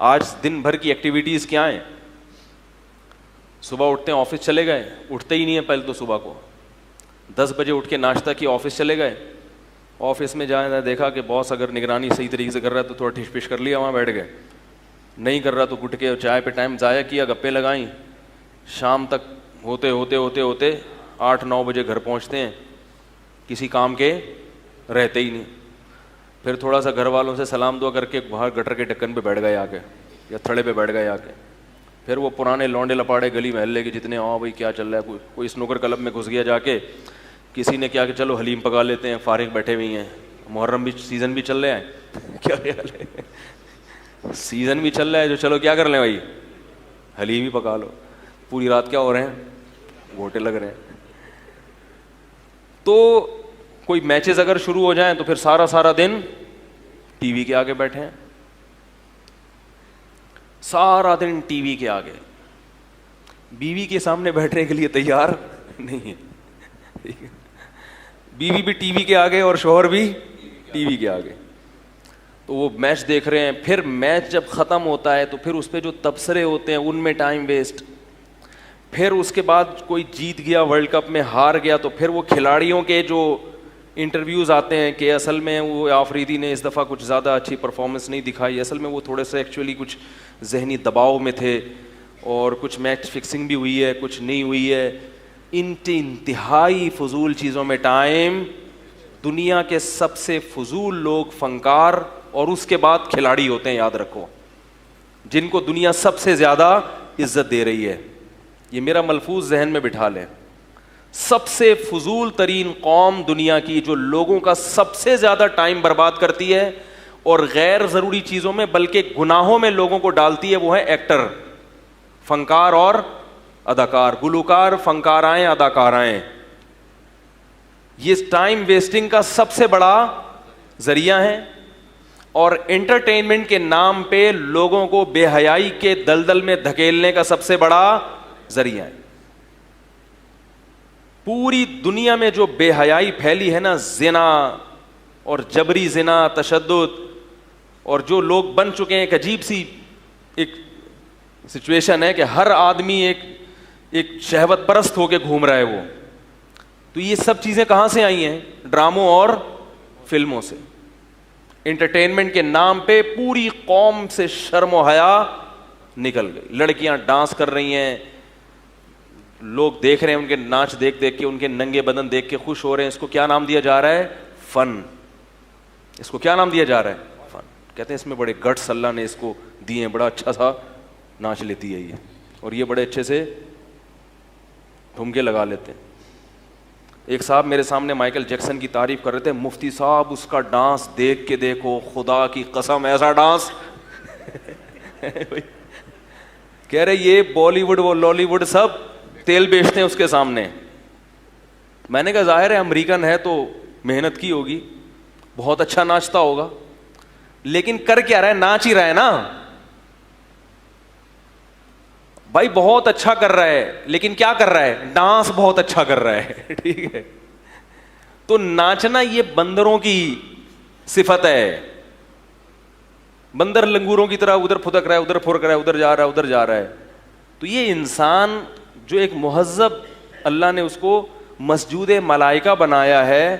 آج دن بھر کی ایکٹیویٹیز کیا ہیں؟ صبح اٹھتے ہیں آفس چلے گئے, اٹھتے ہی نہیں ہیں پہلے تو صبح کو 10 بجے اٹھ کے ناشتہ کیا, آفس چلے گئے, آفس میں جائیں دیکھا کہ باس اگر نگرانی صحیح طریقے سے کر رہا ہے تو تھوڑا ٹھش پش کر لیا, وہاں بیٹھ گئے, نہیں کر رہا تو گٹ کے چائے پہ ٹائم ضائع کیا, گپے لگائیں, شام تک ہوتے ہوتے ہوتے ہوتے 8-9 بجے گھر پہنچتے ہیں, کسی کام کے رہتے ہی نہیں. پھر تھوڑا سا گھر والوں سے سلام دعا کر کے باہر گٹر کے ڈھکن پہ بیٹھ گئے آ کے, یا تھڑے پہ بیٹھ گئے آ کے. پھر وہ پرانے لونڈے لپاڑے گلی محلے کے جتنے, ہاں بھائی کیا چل رہا ہے, کوئی سنوکر کلب میں گھس گیا جا کے, کسی نے کیا کہ چلو حلیم پکا لیتے ہیں, فارغ بیٹھے ہوئی ہیں, محرم بھی سیزن بھی چل رہا ہے, کیا خیال ہے, سیزن بھی چل رہا ہے جو چلو کیا کر لیں بھائی حلیم ہی پکا لو, پوری رات کیا ہو رہے ہیں, گھوٹے لگ رہے ہیں. تو کوئی میچز اگر شروع ہو جائیں تو پھر سارا دن ٹی وی کے آگے بیٹھے ہیں, سارا دن ٹی وی کے آگے, بیوی کے سامنے بیٹھنے کے لیے تیار نہیں ہے, بیوی بھی ٹی وی کے آگے اور شوہر بھی ٹی وی کے آگے. تو وہ میچ دیکھ رہے ہیں, پھر میچ جب ختم ہوتا ہے تو پھر اس پہ جو تبصرے ہوتے ہیں ان میں ٹائم ویسٹ. پھر اس کے بعد کوئی جیت گیا ورلڈ کپ میں, ہار گیا تو پھر وہ کھلاڑیوں کے جو انٹرویوز آتے ہیں کہ اصل میں وہ آفریدی نے اس دفعہ کچھ زیادہ اچھی پرفارمنس نہیں دکھائی, اصل میں وہ تھوڑے سے ایکچولی کچھ ذہنی دباؤ میں تھے, اور کچھ میچ فکسنگ بھی ہوئی ہے, کچھ نہیں ہوئی ہے. انتہائی فضول چیزوں میں ٹائم. دنیا کے سب سے فضول لوگ فنکار اور اس کے بعد کھلاڑی ہوتے ہیں, یاد رکھو, جن کو دنیا سب سے زیادہ عزت دے رہی ہے. یہ میرا ملفوظ ذہن میں بٹھا لیں, سب سے فضول ترین قوم دنیا کی جو لوگوں کا سب سے زیادہ ٹائم برباد کرتی ہے اور غیر ضروری چیزوں میں بلکہ گناہوں میں لوگوں کو ڈالتی ہے, وہ ہے ایکٹر, فنکار اور اداکار, گلوکار, فنکارائیں, اداکارائیں. یہ ٹائم ویسٹنگ کا سب سے بڑا ذریعہ ہے اور انٹرٹینمنٹ کے نام پہ لوگوں کو بے حیائی کے دلدل میں دھکیلنے کا سب سے بڑا ذریعہ ہے. پوری دنیا میں جو بے حیائی پھیلی ہے نا, زنا اور جبری زنا, تشدد, اور جو لوگ بن چکے ہیں, ایک عجیب سی ایک سچویشن ہے کہ ہر آدمی ایک شہوت پرست ہو کے گھوم رہا ہے وہ. تو یہ سب چیزیں کہاں سے آئی ہیں؟ ڈراموں اور فلموں سے. انٹرٹینمنٹ کے نام پہ پوری قوم سے شرم و حیا نکل گئی. لڑکیاں ڈانس کر رہی ہیں, لوگ دیکھ رہے ہیں, ان کے ناچ دیکھ کے, ان کے ننگے بدن دیکھ کے خوش ہو رہے ہیں. اس کو کیا نام دیا جا رہا ہے؟ فن. اس کو کیا نام دیا جا رہا ہے؟ فن. کہتے ہیں اس میں بڑے گٹس اللہ نے اس کو دیے ہیں, بڑا اچھا سا ناچ لیتی ہے یہ, اور یہ بڑے اچھے سے ٹھمکے لگا لیتے ہیں. ایک صاحب میرے سامنے مائیکل جیکسن کی تعریف کر رہے تھے, مفتی صاحب اس کا ڈانس دیکھ کے دیکھو, خدا کی قسم ایسا ڈانس. کہہ رہے یہ بالی ووڈ وہ لالی ووڈ سب تیل بیچتے ہیں اس کے سامنے. میں نے کہا ظاہر ہے امریکن ہے تو محنت کی ہوگی, بہت اچھا ناچتا ہوگا, لیکن کر کیا رہا ہے؟ ناچ ہی رہا ہے نا بھائی, بہت اچھا کر رہا ہے, لیکن کیا کر رہا ہے؟ ڈانس بہت اچھا کر رہا ہے. ٹھیک ہے, تو ناچنا یہ بندروں کی صفت ہے. بندر لنگوروں کی طرح ادھر پھدک رہا ہے, ادھر پھرک رہا ہے, ادھر جا رہا ہے, ادھر جا رہا ہے. تو یہ انسان جو ایک مہذب اللہ نے اس کو مسجود ملائکہ بنایا ہے,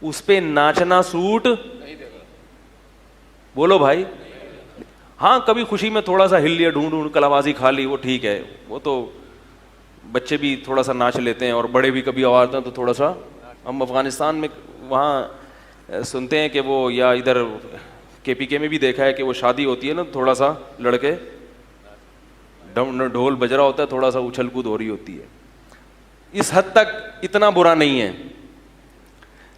اس پہ ناچنا سوٹ بولو بھائی. ہاں کبھی خوشی میں تھوڑا سا ہل لیا, ڈھونڈ کلابازی کھا لی, وہ ٹھیک ہے, وہ تو بچے بھی تھوڑا سا ناچ لیتے ہیں اور بڑے بھی کبھی آواز دیں تو تھوڑا سا. ہم افغانستان میں وہاں سنتے ہیں کہ وہ, یا ادھر کے پی کے میں بھی دیکھا ہے کہ وہ شادی ہوتی ہے نا, تھوڑا سا لڑکے ڈھول بج رہا ہوتا ہے, تھوڑا سا اچھل کود ہو رہی ہوتی ہے. اس حد تک اتنا برا نہیں ہے,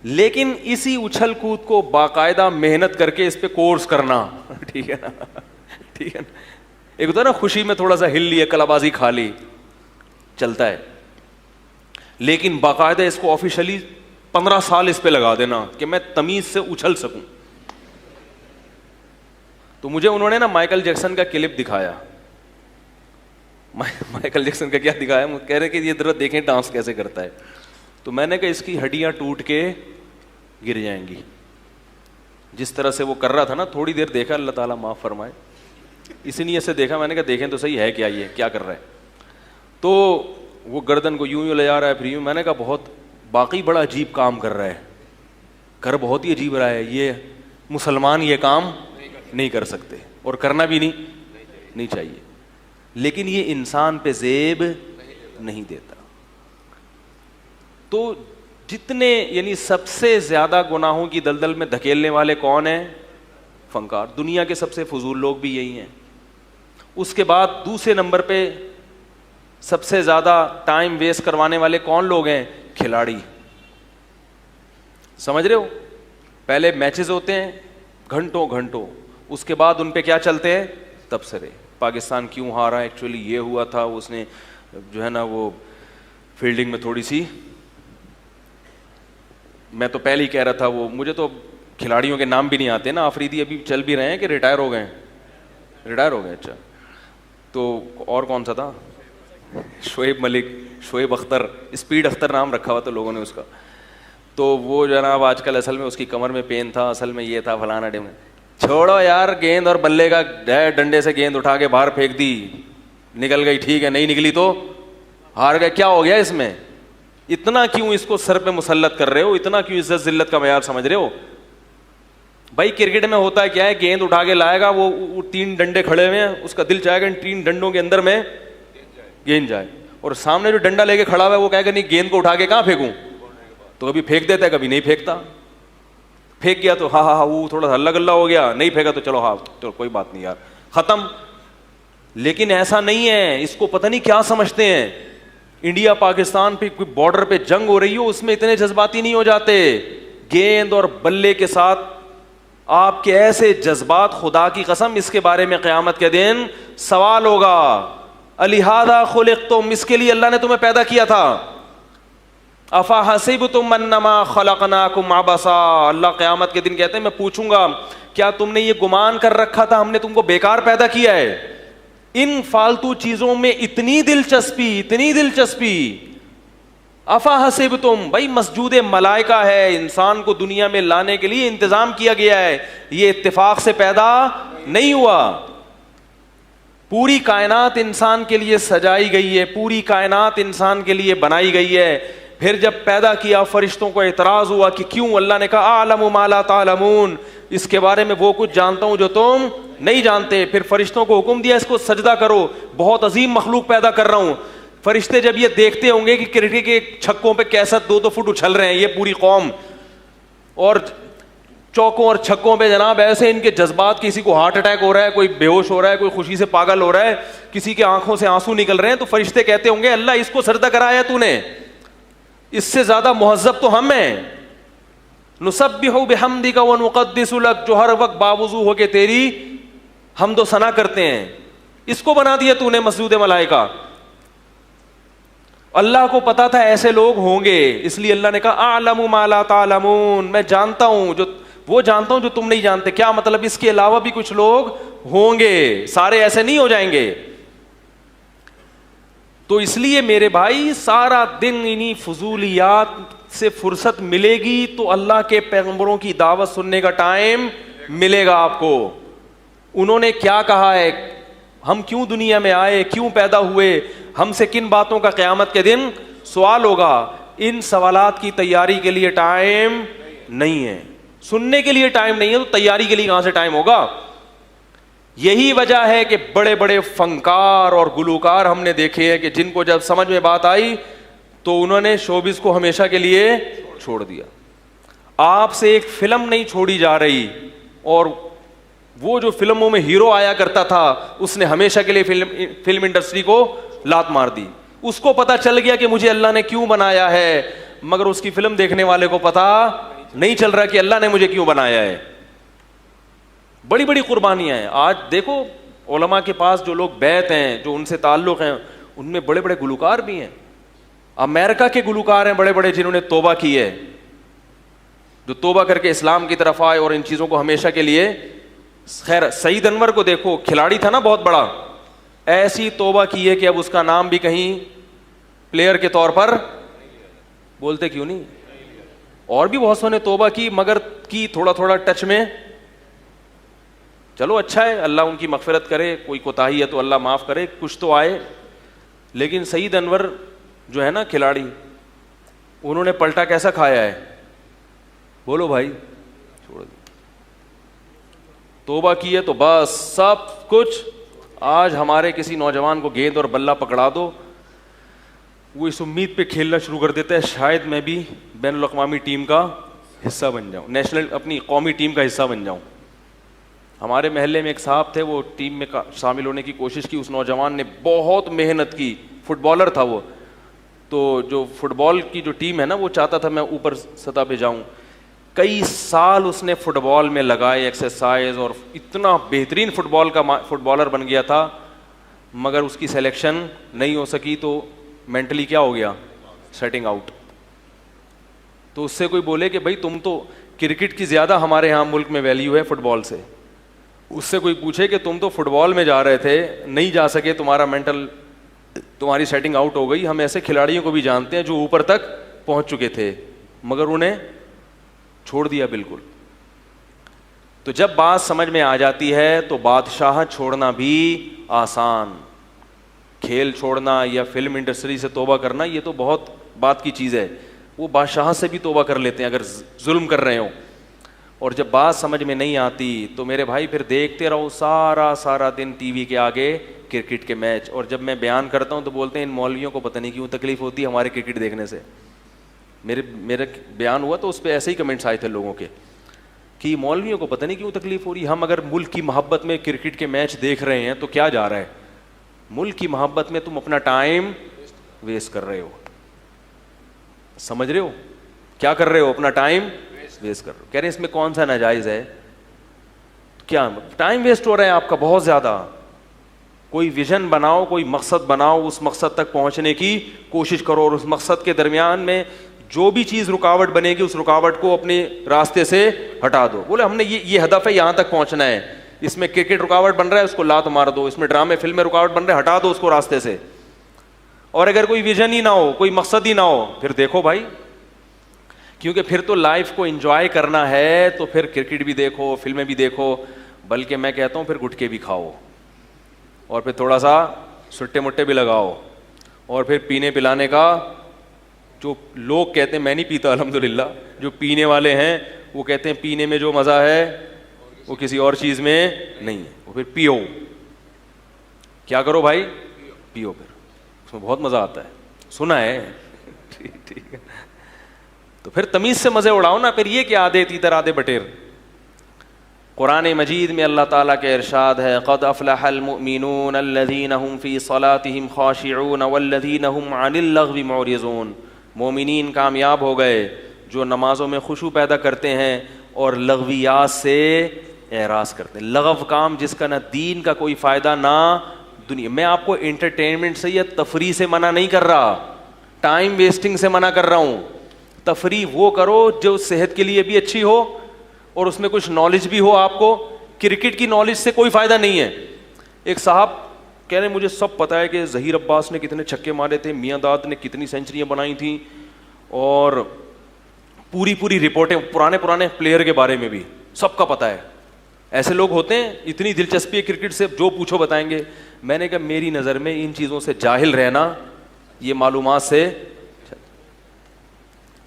لیکن اسی اچھل کود کو باقاعدہ محنت کر کے اس پہ کورس کرنا, ٹھیک ہے نا, ٹھیک ہے نا. ایک ہوتا ہے نا خوشی میں تھوڑا سا ہل لی, کلابازی کھا لی, چلتا ہے, لیکن باقاعدہ اس کو آفیشلی 15 سال اس پہ لگا دینا کہ میں تمیز سے اچھل سکوں. تو مجھے انہوں نے نا مائیکل جیکسن کا کلپ دکھایا. مائیکل جیکسن کا کیا دکھایا؟ کہہ رہے کہ یہ ذرا دیکھیں ڈانس کیسے کرتا ہے. تو میں نے کہا اس کی ہڈیاں ٹوٹ کے گر جائیں گی. جس طرح سے وہ کر رہا تھا نا, تھوڑی دیر دیکھا, اللہ تعالیٰ معاف فرمائے, اسی نیت سے دیکھا, میں نے کہا دیکھیں تو صحیح ہے کیا, یہ کیا کر رہا ہے. تو وہ گردن کو یوں لے جا رہا ہے, پھر یوں. میں نے کہا بہت باقی بڑا عجیب کام کر رہا ہے, کر بہت ہی عجیب رہا ہے, یہ مسلمان یہ کام نہیں کر سکتے اور کرنا بھی نہیں چاہیے, لیکن یہ انسان پہ زیب نہیں دیتا. تو جتنے یعنی سب سے زیادہ گناہوں کی دلدل میں دھکیلنے والے کون ہیں؟ فنکار. دنیا کے سب سے فضول لوگ بھی یہی ہیں. اس کے بعد دوسرے نمبر پہ سب سے زیادہ ٹائم ویسٹ کروانے والے کون لوگ ہیں؟ کھلاڑی. سمجھ رہے ہو؟ پہلے میچز ہوتے ہیں گھنٹوں گھنٹوں, اس کے بعد ان پہ کیا چلتے ہیں؟ تبصرے. پاکستان کیوں ہارا, ایکچولی یہ ہوا تھا, اس نے جو ہے نا وہ فیلڈنگ میں تھوڑی سی, میں تو پہلے ہی کہہ رہا تھا, وہ مجھے تو کھلاڑیوں کے نام بھی نہیں آتے نا. آفریدی ابھی چل بھی رہے ہیں کہ ریٹائر ہو گئے؟ ریٹائر ہو گئے. اچھا, تو اور کون سا تھا؟ شعیب ملک, شعیب اختر, اسپیڈ اختر نام رکھا ہوا تھا لوگوں نے اس کا. تو وہ جناب آج کل اصل میں اس کی کمر میں پین تھا, اصل میں یہ تھا فلانا ڈیم. چھوڑو یار, گیند اور بلے کا ڈنڈے سے گیند اٹھا کے باہر پھینک دی, نکل گئی ٹھیک ہے, نہیں نکلی تو ہار گئے. کیا ہو گیا اس میں؟ اتنا کیوں اس کو سر پہ مسلط کر رہے ہو؟ اتنا کیوں عزت ذلت کا معیار سمجھ رہے ہو؟ بھائی کرکٹ میں ہوتا ہے کیا ہے, گیند اٹھا کے لائے گا, وہ 3 ڈنڈے کھڑے ہوئے ہیں, اس کا دل چاہے گا ان 3 ڈنڈوں کے اندر میں گیند جائے, اور سامنے جو ڈنڈا لے کے کھڑا ہوا ہے وہ کہے گا نہیں گیند کو اٹھا کے کہاں پھینکوں, تو کبھی پھینک دیتا ہے کبھی نہیں پھینکتا. پھینک گیا تو ہاں وہ تھوڑا سا ہلا گلا ہو گیا, نہیں پھینکا تو چلو ہاں چلو کوئی بات نہیں یار, ختم. لیکن ایسا نہیں ہے, اس کو پتہ نہیں کیا سمجھتے ہیں. انڈیا پاکستان پہ کوئی بارڈر پہ جنگ ہو رہی ہو, اس میں اتنے جذباتی نہیں ہو جاتے. گیند اور بلے کے ساتھ آپ کے ایسے جذبات, خدا کی قسم اس کے بارے میں قیامت کے دن سوال ہوگا. لہذا خلقتم, اس کے لیے اللہ نے تمہیں پیدا کیا تھا. افحسبتم انما خلقناکم عبثا, اللہ قیامت کے دن کہتے ہیں میں پوچھوں گا کیا تم نے یہ گمان کر رکھا تھا ہم نے تم کو بیکار پیدا کیا ہے؟ ان فالتو چیزوں میں اتنی دلچسپی. افحسبتم, بھائی مسجود ملائکہ ہے, انسان کو دنیا میں لانے کے لیے انتظام کیا گیا ہے, یہ اتفاق سے پیدا نہیں ہوا. پوری کائنات انسان کے لیے سجائی گئی ہے, پوری کائنات انسان کے لیے بنائی گئی ہے. پھر جب پیدا کیا فرشتوں کو اعتراض ہوا کہ کیوں, اللہ نے کہا اعلم ما لا تعلمون, اس کے بارے میں وہ کچھ جانتا ہوں جو تم نہیں جانتے. پھر فرشتوں کو حکم دیا اس کو سجدہ کرو, بہت عظیم مخلوق پیدا کر رہا ہوں. فرشتے جب یہ دیکھتے ہوں گے کہ کرکٹ کے چھکوں پہ کیسا 2 فٹ اچھل رہے ہیں یہ پوری قوم, اور چوکوں اور چھکوں پہ جناب ایسے ان کے جذبات, کسی کو ہارٹ اٹیک ہو رہا ہے, کوئی بے ہوش ہو رہا ہے, کوئی خوشی سے پاگل ہو رہا ہے, کسی کے آنکھوں سے آنسو نکل رہے ہیں, تو فرشتے کہتے ہوں گے اللہ اس کو سجدہ کرایا تو نے, اس سے زیادہ مہذب تو ہم ہیں. نسبح بحمدک ونقدس لک, جو ہر وقت باوضو ہو کے تیری حمد و ثنا کرتے ہیں, اس کو بنا دیا تو نے مسجود ملائکہ. اللہ کو پتا تھا ایسے لوگ ہوں گے, اس لیے اللہ نے کہا اعلم ما لا تعلمون, میں جانتا ہوں وہ جانتا ہوں جو تم نہیں جانتے. کیا مطلب, اس کے علاوہ بھی کچھ لوگ ہوں گے, سارے ایسے نہیں ہو جائیں گے. تو اس لیے میرے بھائی سارا دن انہی فضولیات سے فرصت ملے گی تو اللہ کے پیغمبروں کی دعوت سننے کا ٹائم ملے گا آپ کو. انہوں نے کیا کہا ہے, ہم کیوں دنیا میں آئے, کیوں پیدا ہوئے, ہم سے کن باتوں کا قیامت کے دن سوال ہوگا. ان سوالات کی تیاری کے لیے ٹائم نہیں ہے, سننے کے لیے ٹائم نہیں ہے, تو تیاری کے لیے کہاں سے ٹائم ہوگا. یہی وجہ ہے کہ بڑے بڑے فنکار اور گلوکار ہم نے دیکھے ہیں کہ جن کو جب سمجھ میں بات آئی تو انہوں نے شوبز کو ہمیشہ کے لیے چھوڑ دیا. آپ سے ایک فلم نہیں چھوڑی جا رہی, اور وہ جو فلموں میں ہیرو آیا کرتا تھا اس نے ہمیشہ کے لیے فلم انڈسٹری کو لات مار دی. اس کو پتا چل گیا کہ مجھے اللہ نے کیوں بنایا ہے, مگر اس کی فلم دیکھنے والے کو پتا نہیں چل رہا کہ اللہ نے مجھے کیوں بنایا ہے. بڑی بڑی قربانیاں ہیں. آج دیکھو علماء کے پاس جو لوگ بیعت ہیں, جو ان سے تعلق ہیں, ان میں بڑے بڑے گلوکار بھی ہیں. امریکہ کے گلوکار ہیں بڑے بڑے جنہوں نے توبہ کی ہے, جو توبہ کر کے اسلام کی طرف آئے اور ان چیزوں کو ہمیشہ کے لیے. خیر سعید انور کو دیکھو, کھلاڑی تھا نا بہت بڑا, ایسی توبہ کی ہے کہ اب اس کا نام بھی کہیں پلیئر کے طور پر بولتے کیوں نہیں. اور بھی بہت سو نے توبہ کی, مگر کی تھوڑا تھوڑا ٹچ میں چلو اچھا ہے, اللہ ان کی مغفرت کرے, کوئی کوتاہی ہے تو اللہ معاف کرے, کچھ تو آئے. لیکن سعید انور جو ہے نا کھلاڑی, انہوں نے پلٹا کیسا کھایا ہے, بولو بھائی, چھوڑ دو. توبہ کی ہے تو بس سب کچھ. آج ہمارے کسی نوجوان کو گیند اور بلہ پکڑا دو, وہ اس امید پہ کھیلنا شروع کر دیتا ہے شاید میں بھی بین الاقوامی ٹیم کا حصہ بن جاؤں, نیشنل اپنی قومی ٹیم کا حصہ بن جاؤں. ہمارے محلے میں ایک صاحب تھے, وہ ٹیم میں شامل ہونے کی کوشش کی, اس نوجوان نے بہت محنت کی, فٹ بالر تھا وہ, تو جو فٹ بال کی جو ٹیم ہے نا وہ چاہتا تھا میں اوپر سطح پہ جاؤں. کئی سال اس نے فٹ بال میں لگائے, ایکسرسائز, اور اتنا بہترین فٹ بالر بن گیا تھا, مگر اس کی سلیکشن نہیں ہو سکی تو مینٹلی کیا ہو گیا, سیٹنگ آؤٹ. تو اس سے کوئی بولے کہ بھائی تم تو کرکٹ کی زیادہ ہمارے یہاں ملک میں ویلیو ہے فٹ بال سے, اس سے کوئی پوچھے کہ تم تو فٹ بال میں جا رہے تھے, نہیں جا سکے, تمہارا مینٹل, تمہاری سیٹنگ آؤٹ ہو گئی. ہم ایسے کھلاڑیوں کو بھی جانتے ہیں جو اوپر تک پہنچ چکے تھے مگر انہیں چھوڑ دیا بالکل. تو جب بات سمجھ میں آ جاتی ہے تو بادشاہ چھوڑنا بھی آسان, کھیل چھوڑنا یا فلم انڈسٹری سے توبہ کرنا یہ تو بہت بات کی چیز ہے. وہ بادشاہ سے بھی توبہ کر لیتے ہیں اگر ظلم کر رہے ہوں. اور جب بات سمجھ میں نہیں آتی تو میرے بھائی پھر دیکھتے رہو سارا دن ٹی وی کے آگے کرکٹ کے میچ. اور جب میں بیان کرتا ہوں تو بولتے ہیں ان مولویوں کو پتہ نہیں کیوں تکلیف ہوتی ہے ہمارے کرکٹ دیکھنے سے. میرا بیان ہوا تو اس پہ ایسے ہی کمنٹس آئے تھے لوگوں کے کہ مولویوں کو پتہ نہیں کیوں تکلیف ہو رہی. ہم اگر ملک کی محبت میں کرکٹ کے میچ دیکھ رہے ہیں تو کیا جا رہا ہے, ملک کی محبت میں تم اپنا ٹائم ویسٹ کر رہے ہو. سمجھ رہے ہو کیا کر رہے ہو, اپنا ٹائم ویسٹ کر رہے ہو. کہہ رہے ہیں اس میں کون سا ناجائز ہے, کیا ٹائم ویسٹ ہو رہا ہے آپ کا بہت زیادہ. کوئی ویژن بناؤ, کوئی مقصد بناؤ, اس مقصد تک پہنچنے کی کوشش کرو, اور اس مقصد کے درمیان میں جو بھی چیز رکاوٹ بنے گی اس رکاوٹ کو اپنے راستے سے ہٹا دو. بولے ہم نے یہ ہدف ہے, یہاں تک پہنچنا ہے, اس میں کرکٹ رکاوٹ بن رہا ہے اس کو لات مار دو, اس میں ڈرامے فلم میں رکاوٹ بن رہا ہے ہٹا دو اس کو راستے سے. اور اگر کوئی ویژن ہی نہ ہو, کوئی مقصد ہی نہ ہو, پھر دیکھو بھائی, کیونکہ پھر تو لائف کو انجوائے کرنا ہے تو پھر کرکٹ بھی دیکھو, فلمیں بھی دیکھو, بلکہ میں کہتا ہوں پھر گٹکے بھی کھاؤ, اور پھر تھوڑا سا سٹے مٹے بھی لگاؤ, اور پھر پینے پلانے کا جو لوگ کہتے ہیں, میں نہیں پیتا الحمدللہ, جو پینے والے ہیں وہ کہتے ہیں پینے میں جو مزہ ہے وہ کسی اور چیز میں نہیں ہے, وہ پھر پیو. کیا کرو بھائی, پیو, پھر اس میں بہت مزہ آتا ہے, سنا ہے. ٹھیک ہے, تو پھر تمیز سے مزے اڑاؤ نا. پھر یہ کیا آدھے تیتر آدھے بٹیر. قرآن مجید میں اللہ تعالیٰ کے ارشاد ہے, قد افلح المؤمنون الذین هم فی صلاتهم خاشعون والذین هم عن اللغو معرضون. مومنین کامیاب ہو گئے جو نمازوں میں خشوع پیدا کرتے ہیں اور لغویات سے اعراض کرتے ہیں. لغو کام جس کا نہ دین کا کوئی فائدہ نہ دنیا. میں آپ کو انٹرٹینمنٹ سے یا تفریح سے منع نہیں کر رہا, ٹائم ویسٹنگ سے منع کر رہا ہوں. تفریح وہ کرو جو صحت کے لیے بھی اچھی ہو اور اس میں کچھ نالج بھی ہو آپ کو. کرکٹ کی نالج سے کوئی فائدہ نہیں ہے. ایک صاحب کہہ رہے ہیں مجھے سب پتہ ہے کہ ظہیر عباس نے کتنے چھکے مارے تھے, میاں داد نے کتنی سینچریاں بنائی تھیں, اور پوری رپورٹیں پرانے پلیئر کے بارے میں بھی سب کا پتہ ہے. ایسے لوگ ہوتے ہیں, اتنی دلچسپی ہے کرکٹ سے, جو پوچھو بتائیں گے. میں نے کہا میری نظر میں ان چیزوں سے جاہل رہنا یہ معلومات سے.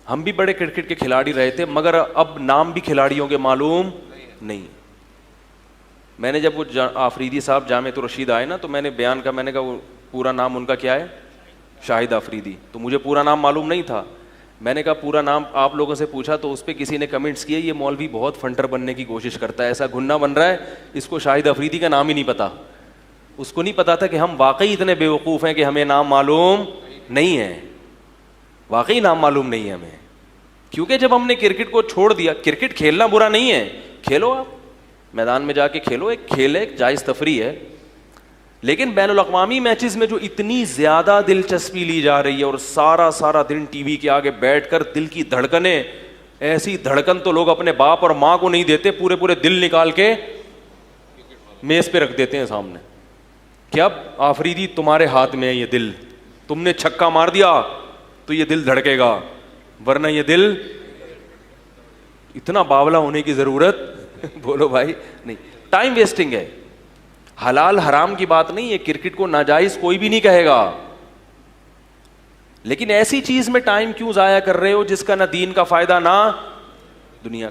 ہم بھی بڑے کرکٹ کے کھلاڑی رہے تھے مگر اب نام بھی کھلاڑیوں کے معلوم نہیں. میں نے جب وہ آفریدی صاحب جامعۃ الرشید آئے نا تو میں نے بیان کا, میں نے کہا وہ پورا نام ان کا کیا ہے, شاہد آفریدی. تو مجھے پورا نام معلوم نہیں تھا. میں نے کہا پورا نام آپ لوگوں سے پوچھا تو اس پہ کسی نے کمنٹس کیے یہ مولوی بہت فنٹر بننے کی کوشش کرتا ہے, ایسا گھنا بن رہا ہے, اس کو شاہد آفریدی کا نام ہی نہیں پتا. اس کو نہیں پتا تھا کہ ہم واقعی اتنے بیوقوف ہیں کہ ہمیں نام معلوم نہیں ہے, واقعی نام معلوم نہیں ہے ہمیں. کیونکہ جب ہم نے کرکٹ کو چھوڑ دیا, کرکٹ کھیلنا برا نہیں ہے, کھیلو, آپ میدان میں جا کے کھیلو, ایک کھیل ہے, ایک جائز تفریح ہے. لیکن بین الاقوامی میچز میں جو اتنی زیادہ دلچسپی لی جا رہی ہے اور سارا دن ٹی وی کے آگے بیٹھ کر دل کی دھڑکنیں, ایسی دھڑکن تو لوگ اپنے باپ اور ماں کو نہیں دیتے, پورے دل نکال کے میز پہ رکھ دیتے ہیں سامنے کہ اب آفریدی تمہارے ہاتھ میں ہے یہ دل, تم نے چھکا مار دیا تو یہ دل دھڑکے گا, ورنہ یہ دل. اتنا باولا ہونے کی ضرورت بولو بھائی نہیں. ٹائم ویسٹنگ ہے. حلال حرام کی بات نہیں ہے, کرکٹ کو ناجائز کوئی بھی نہیں کہے گا, لیکن ایسی چیز میں ٹائم کیوں ضائع کر رہے ہو جس کا نہ دین کا فائدہ نہ دنیا.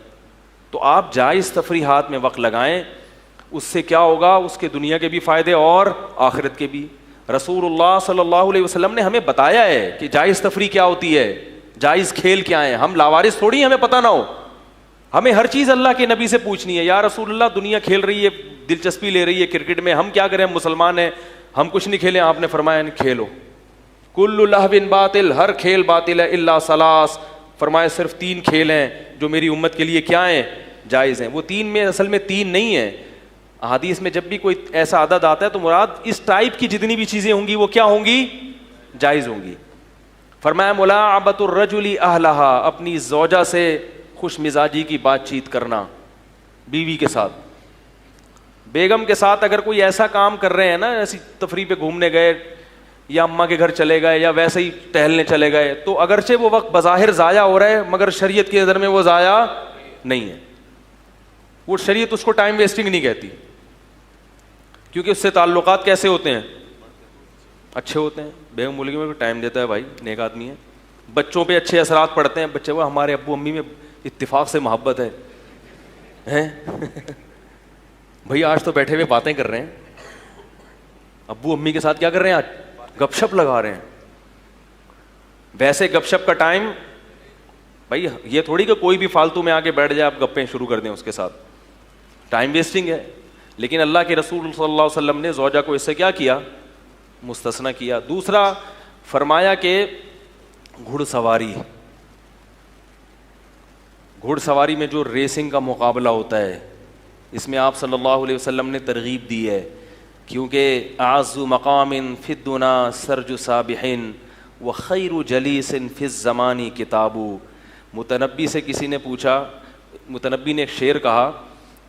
تو آپ جائز تفریحات میں وقت لگائیں, اس سے کیا ہوگا, اس کے دنیا کے بھی فائدے اور آخرت کے بھی. رسول اللہ صلی اللہ علیہ وسلم نے ہمیں بتایا ہے کہ جائز تفریح کیا ہوتی ہے, جائز کھیل کیا ہے. ہم لاوارث تھوڑی ہیں, ہمیں پتہ نہ ہو. ہمیں ہر چیز اللہ کے نبی سے پوچھنی ہے. یا رسول اللہ دنیا کھیل رہی ہے, دلچسپی لے رہی ہے کرکٹ میں, ہم کیا کریں, ہم مسلمان ہیں, ہم کچھ نہیں کھیلیں. آپ نے فرمایا کھیلو. کل لہو باطل, ہر کھیل باطل ہے, الا ثلاث, فرمایا صرف 3 کھیل ہیں جو میری امت کے لیے کیا ہیں, جائز ہیں. وہ 3 میں اصل میں 3 نہیں ہیں. احادیث میں جب بھی کوئی ایسا عدد آتا ہے تو مراد اس ٹائپ کی جتنی بھی چیزیں ہوں گی وہ کیا ہوں گی, جائز ہوں گی. فرمایا ملاعبۃ الرجل اہلہا, اپنی زوجہ سے خوش مزاجی کی بات چیت کرنا, بیوی کے ساتھ, بیگم کے ساتھ. اگر کوئی ایسا کام کر رہے ہیں نا, ایسی تفریح پہ گھومنے گئے یا اماں کے گھر چلے گئے یا ویسے ہی ٹہلنے چلے گئے, تو اگرچہ وہ وقت بظاہر ضائع ہو رہا ہے مگر شریعت کی نظر میں وہ ضائع نہیں ہے. وہ شریعت اس کو ٹائم ویسٹنگ نہیں کہتی, کیونکہ اس سے تعلقات کیسے ہوتے ہیں, اچھے ہوتے ہیں. بیگم بولے میں ٹائم دیتا ہے بھائی, نیک آدمی ہے. بچوں پہ اچھے اثرات پڑتے ہیں, بچے وہ ہمارے ابو امی میں اتفاق سے محبت ہے بھائی آج تو بیٹھے ہوئے باتیں کر رہے ہیں, ابو امی کے ساتھ کیا کر رہے ہیں, آج گپ شپ لگا رہے ہیں. ویسے گپ شپ کا ٹائم بھائی یہ تھوڑی کہ کوئی بھی فالتو میں آ کے بیٹھ جائے آپ گپیں شروع کر دیں اس کے ساتھ, ٹائم ویسٹنگ ہے. لیکن اللہ کے رسول صلی اللہ علیہ وسلم نے زوجہ کو اس سے کیا کیا, مستثنی کیا. دوسرا فرمایا کہ گھڑ سواری, گھڑ سواری میں جو ریسنگ کا مقابلہ ہوتا ہے, اس میں آپ صلی اللہ علیہ وسلم نے ترغیب دی ہے, کیونکہ اعز مقام فی الدنا سرج سابح وخیر جلیس فی الزمان کتاب. متنبی سے کسی نے پوچھا, متنبی نے ایک شعر کہا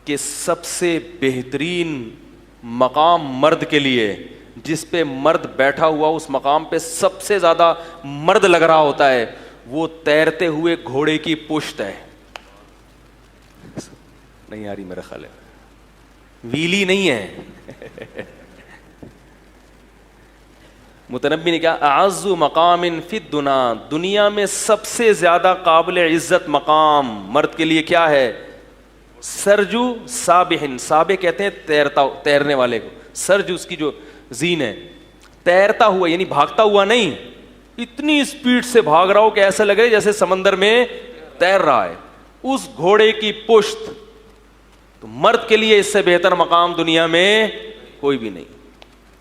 کہ سب سے بہترین مقام مرد کے لیے, جس پہ مرد بیٹھا ہوا اس مقام پہ سب سے زیادہ مرد لگ رہا ہوتا ہے, وہ تیرتے ہوئے گھوڑے کی پشت ہے. نہیں آ رہی میرا خیال ہے, ویلی نہیں ہے. متنبی نے کیا, اعز مقام فی الدنا, دنیا میں سب سے زیادہ قابل عزت مقام مرد کے لیے کیا ہے, سرجو سابحن. سابح کہتے ہیں تیرنے والے کو, سرج اس کی جو زین ہے, تیرتا ہوا یعنی بھاگتا ہوا نہیں, اتنی اسپیڈ سے بھاگ رہا ہو کہ ایسا لگے جیسے سمندر میں تیر رہا ہے, اس گھوڑے کی پشت. تو مرد کے لیے اس سے بہتر مقام دنیا میں کوئی بھی نہیں,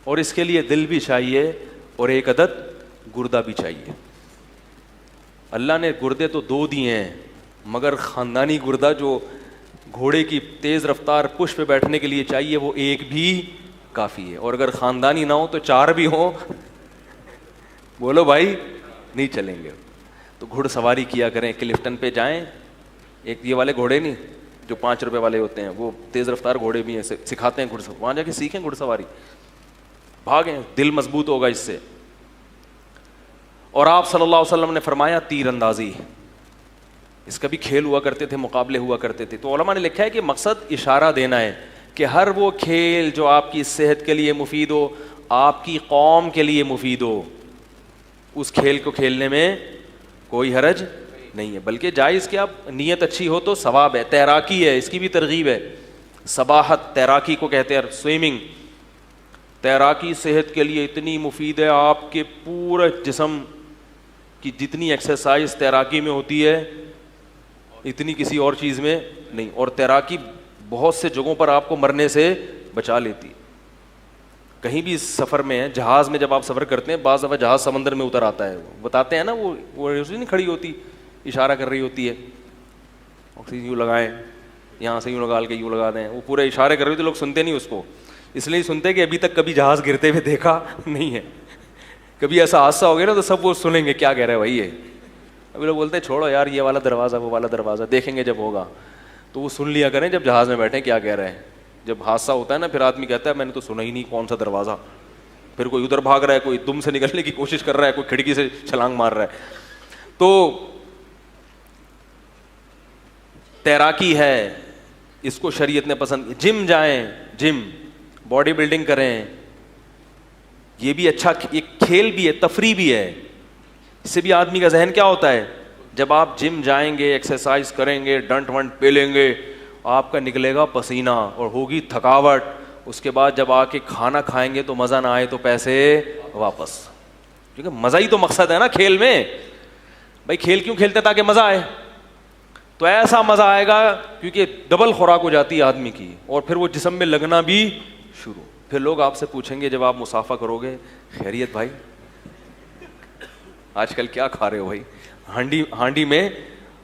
اور اس کے لیے دل بھی چاہیے اور ایک عدد گردہ بھی چاہیے. اللہ نے گردے تو 2 دیے ہیں, مگر خاندانی گردہ جو گھوڑے کی تیز رفتار پشت پہ بیٹھنے کے لیے چاہیے وہ ایک بھی کافی ہے. اور اگر خاندانی نہ ہو تو 4 بھی ہوں, بولو بھائی نہیں چلیں گے. تو گھڑ سواری کیا کریں, کلفٹن پہ جائیں, ایک یہ والے گھوڑے نہیں جو 5 روپے والے ہوتے ہیں, وہ تیز رفتار گھوڑے بھی ہیں, سکھاتے ہیں گھڑ سواری, وہاں جا کے سیکھیں گھڑ سواری, بھاگیں, دل مضبوط ہوگا اس سے. اور آپ صلی اللہ علیہ وسلم نے فرمایا تیر اندازی, اس کا بھی کھیل ہوا کرتے تھے, مقابلے ہوا کرتے تھے. تو علماء نے لکھا ہے کہ مقصد اشارہ دینا ہے کہ ہر وہ کھیل جو آپ کی صحت کے لیے مفید ہو, آپ کی قوم کے لیے مفید ہو, اس کھیل کو کھیلنے میں کوئی حرج نہیں ہے, بلکہ جائز کہ آپ نیت اچھی ہو تو ثواب ہے. تیراکی ہے, اس کی بھی ترغیب ہے, سباحت تیراکی کو کہتے ہیں, سوئمنگ. تیراکی صحت کے لیے اتنی مفید ہے, آپ کے پورے جسم کی جتنی ایکسرسائز تیراکی میں ہوتی ہے اتنی کسی اور چیز میں نہیں. اور تیراکی بہت سے جگہوں پر آپ کو مرنے سے بچا لیتی. کہیں بھی سفر میں ہے, جہاز میں جب آپ سفر کرتے ہیں, بعض دفعہ جہاز سمندر میں اتر آتا ہے, بتاتے ہیں نا, وہ نہیں کھڑی ہوتی, اشارہ کر رہی ہوتی ہے, آکسیجن یوں لگائیں, یہاں سے یوں لگا کے یوں لگا دیں, وہ پورے اشارے کر رہی ہوتی, لوگ سنتے نہیں اس کو. اس لیے سنتے کہ ابھی تک کبھی جہاز گرتے ہوئے دیکھا نہیں ہے. کبھی ایسا حادثہ ہو گیا نا تو سب وہ سنیں گے کیا کہہ رہے ہیں بھائی یہ. ابھی لوگ بولتے ہیں چھوڑو یار, یہ والا دروازہ وہ والا دروازہ دیکھیں گے جب ہوگا, تو وہ سن لیا کریں جب جہاز میں بیٹھیں کیا کہہ رہے ہیں. جب حادثہ ہوتا ہے نا پھر آدمی کہتا ہے میں نے تو سنا ہی نہیں کون سا دروازہ, پھر کوئی ادھر بھاگ رہا ہے, کوئی دم سے نکلنے کی کوشش کر رہا ہے, کوئی کھڑکی سے چھلانگ مار رہا ہے. تو تیراکی ہے, اس کو شریعت نے پسند. جم جائیں, جم, باڈی بلڈنگ کریں, یہ بھی اچھا ایک کھیل بھی ہے, تفریح بھی ہے. اس سے بھی آدمی کا ذہن کیا ہوتا ہے, جب آپ جم جائیں گے, ایکسرسائز کریں گے, ڈنٹ ونٹ پی لیں گے, آپ کا نکلے گا پسینہ اور ہوگی تھکاوٹ. اس کے بعد جب آ کے کھانا کھائیں گے تو مزہ نہ آئے تو پیسے واپس, کیونکہ مزہ ہی تو مقصد ہے نا کھیل میں. بھائی کھیل کیوں کھیلتے ہیں؟ تاکہ مزہ آئے. تو ایسا مزہ آئے گا کیونکہ ڈبل خوراک ہو جاتی ہے آدمی کی, اور پھر وہ جسم میں لگنا بھی شروع. پھر لوگ آپ سے پوچھیں گے جب آپ مسافہ کرو گے, خیریت بھائی آج کل کیا کھا رہے ہو بھائی. ہانڈی میں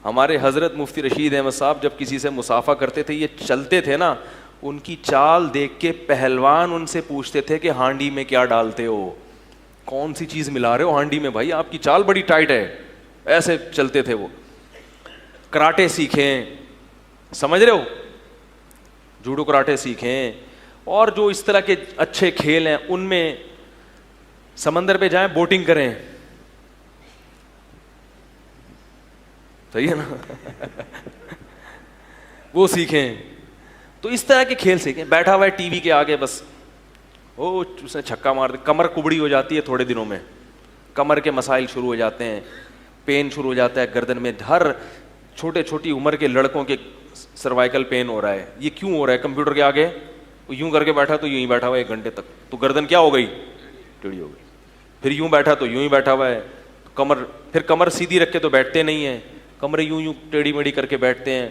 ہمارے حضرت مفتی رشید احمد صاحب جب کسی سے مسافہ کرتے تھے, یہ چلتے تھے نا, ان کی چال دیکھ کے پہلوان ان سے پوچھتے تھے کہ ہانڈی میں کیا ڈالتے ہو, کون سی چیز ملا رہے ہو ہانڈی میں بھائی, آپ کی چال بڑی ٹائٹ ہے. ایسے چلتے تھے وہ. کراٹے سیکھیں, سمجھ رہے ہو, جوڈو کراٹے سیکھیں, اور جو اس طرح کے اچھے کھیل ہیں ان میں سمندر پہ جائیں, بوٹنگ کریں, صحیح ہے نا وہ سیکھیں. تو اس طرح کے کھیل سیکھیں. بیٹھا ہوا ہے ٹی وی کے آگے بس, او اس نے چھکا مار دیا, کمر کبڑی ہو جاتی ہے تھوڑے دنوں میں, کمر کے مسائل شروع ہو جاتے ہیں, پین شروع ہو جاتا ہے گردن میں. ہر چھوٹے چھوٹی عمر کے لڑکوں کے سروائیکل پین ہو رہا ہے. یہ کیوں ہو رہا ہے؟ کمپیوٹر کے آگے وہ یوں کر کے بیٹھا تو یوں ہی بیٹھا ہوا ہے 1 گھنٹے تک, تو گردن کیا ہو گئی, ٹیڑھی ہو گئی. پھر یوں بیٹھا تو یوں ہی بیٹھا ہوا ہے, کمر, پھر کمر سیدھی رکھ کے تو بیٹھتے نہیں ہیں, کمرے یوں یوں ٹیڑھی میڑھی کر کے بیٹھتے ہیں.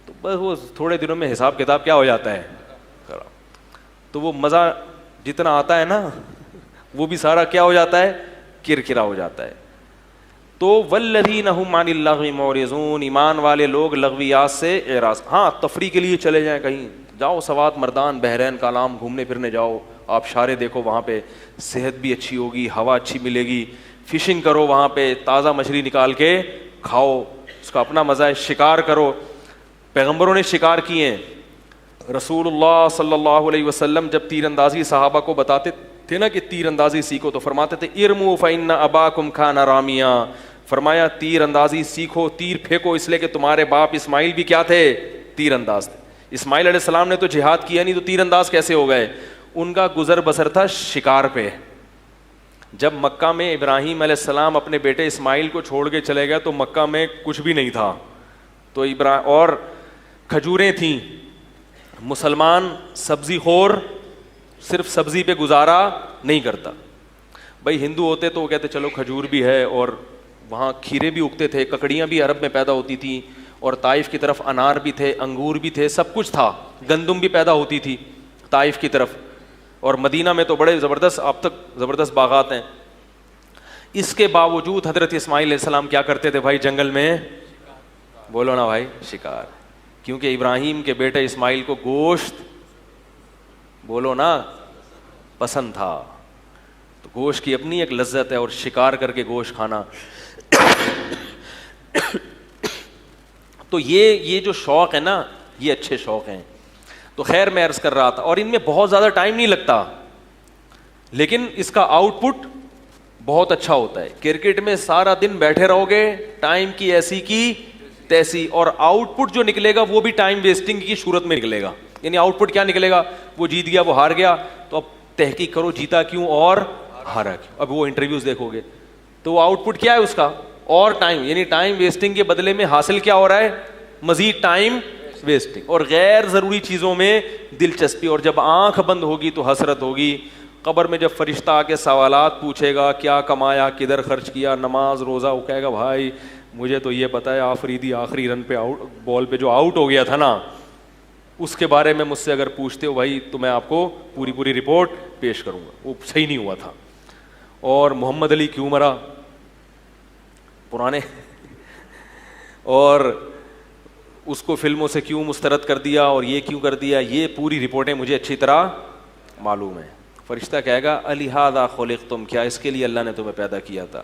تو بس وہ تھوڑے دنوں میں حساب کتاب کیا ہو جاتا ہے خراب. تو وہ مزہ جتنا آتا ہے نا وہ بھی سارا کیا ہو جاتا ہے, کرکرا ہو جاتا ہے. تو والذین هم عن اللغو معرضون, ایمان والے لوگ لغویات سے اعراض. ہاں تفریح کے لیے چلے جائیں, کہیں جاؤ, سوات, مردان, بحرین, کالام گھومنے پھرنے جاؤ, آپ شارے دیکھو, وہاں پہ صحت بھی اچھی ہوگی, ہوا اچھی ملے گی. فشنگ کرو وہاں پہ, تازہ مچھلی نکال کے کھاؤ, اس کا اپنا مزہ ہے. شکار کرو, پیغمبروں نے شکار کیے ہیں. رسول اللہ صلی اللہ علیہ وسلم جب تیر اندازی صحابہ کو بتاتے تھے نا کہ تیر اندازی سیکھو, تو فرماتے تھے ارموا فإن اباکم کان رامیا. فرمایا تیر اندازی سیکھو, تیر پھینکو, اس لیے کہ تمہارے باپ اسماعیل بھی کیا تھے, تیر انداز تھے. اسماعیل علیہ السلام نے تو جہاد کیا نہیں, تو تیر انداز کیسے ہو گئے؟ ان کا گزر بسر تھا شکار پہ. جب مکہ میں ابراہیم علیہ السلام اپنے بیٹے اسماعیل کو چھوڑ کے چلے گئے تو مکہ میں کچھ بھی نہیں تھا, تو اور کھجوریں تھیں. مسلمان سبزی خور, صرف سبزی پہ گزارا نہیں کرتا. بھائی ہندو ہوتے تو وہ کہتے چلو کھجور بھی ہے, اور وہاں کھیرے بھی اگتے تھے, ککڑیاں بھی عرب میں پیدا ہوتی تھیں, اور طائف کی طرف انار بھی تھے, انگور بھی تھے, سب کچھ تھا. گندم بھی پیدا ہوتی تھی طائف کی طرف, اور مدینہ میں تو بڑے زبردست, اب تک زبردست باغات ہیں. اس کے باوجود حضرت اسماعیل علیہ السلام کیا کرتے تھے بھائی جنگل میں؟ بولو نا بھائی, شکار. کیونکہ ابراہیم کے بیٹے اسماعیل کو گوشت, بولو نا, پسند تھا. تو گوشت کی اپنی ایک لذت ہے, اور شکار کر کے گوشت کھانا. تو یہ جو شوق ہے نا, یہ اچھے شوق ہیں. تو خیر میں عرض کر رہا تھا, اور ان میں بہت زیادہ ٹائم نہیں لگتا, لیکن اس کا آؤٹ پٹ بہت اچھا ہوتا ہے. کرکٹ میں سارا دن بیٹھے رہو گے, ٹائم کی ایسی کی تیسی, اور آؤٹ پٹ جو نکلے گا وہ بھی ٹائم ویسٹنگ کی صورت میں نکلے گا. یعنی آؤٹ پٹ کیا نکلے گا, وہ جیت گیا, وہ ہار گیا, تو اب تحقیق کرو جیتا کیوں اور ہارا کیوں. اب وہ انٹرویوز دیکھو گے تو وہ آؤٹ پٹ کیا ہے اس کا, اور ٹائم, یعنی ٹائم ویسٹنگ کے بدلے میں حاصل کیا ہو رہا ہے, مزید ٹائم ویسٹنگ, اور غیر ضروری چیزوں میں دلچسپی. اور جب آنکھ بند ہوگی تو حسرت ہوگی. قبر میں جب فرشتہ آ کے سوالات پوچھے گا, کیا کمایا, کدھر خرچ کیا, نماز روزہ, وہ کہے گا بھائی مجھے تو یہ پتا ہے آفریدی آخری رن پہ آؤٹ, بال پہ جو آؤٹ ہو گیا تھا نا, اس کے بارے میں مجھ سے اگر پوچھتے ہو بھائی تو میں آپ کو پوری رپورٹ پیش کروں گا, وہ صحیح نہیں ہوا تھا. اور محمد علی کیوں مرا, پرانے, اور اس کو فلموں سے کیوں مسترد کر دیا, اور یہ کیوں کر دیا, یہ پوری رپورٹیں مجھے اچھی طرح معلوم ہیں. فرشتہ کہے گا الہذا خلقتم, کیا اس کے لیے اللہ نے تمہیں پیدا کیا تھا؟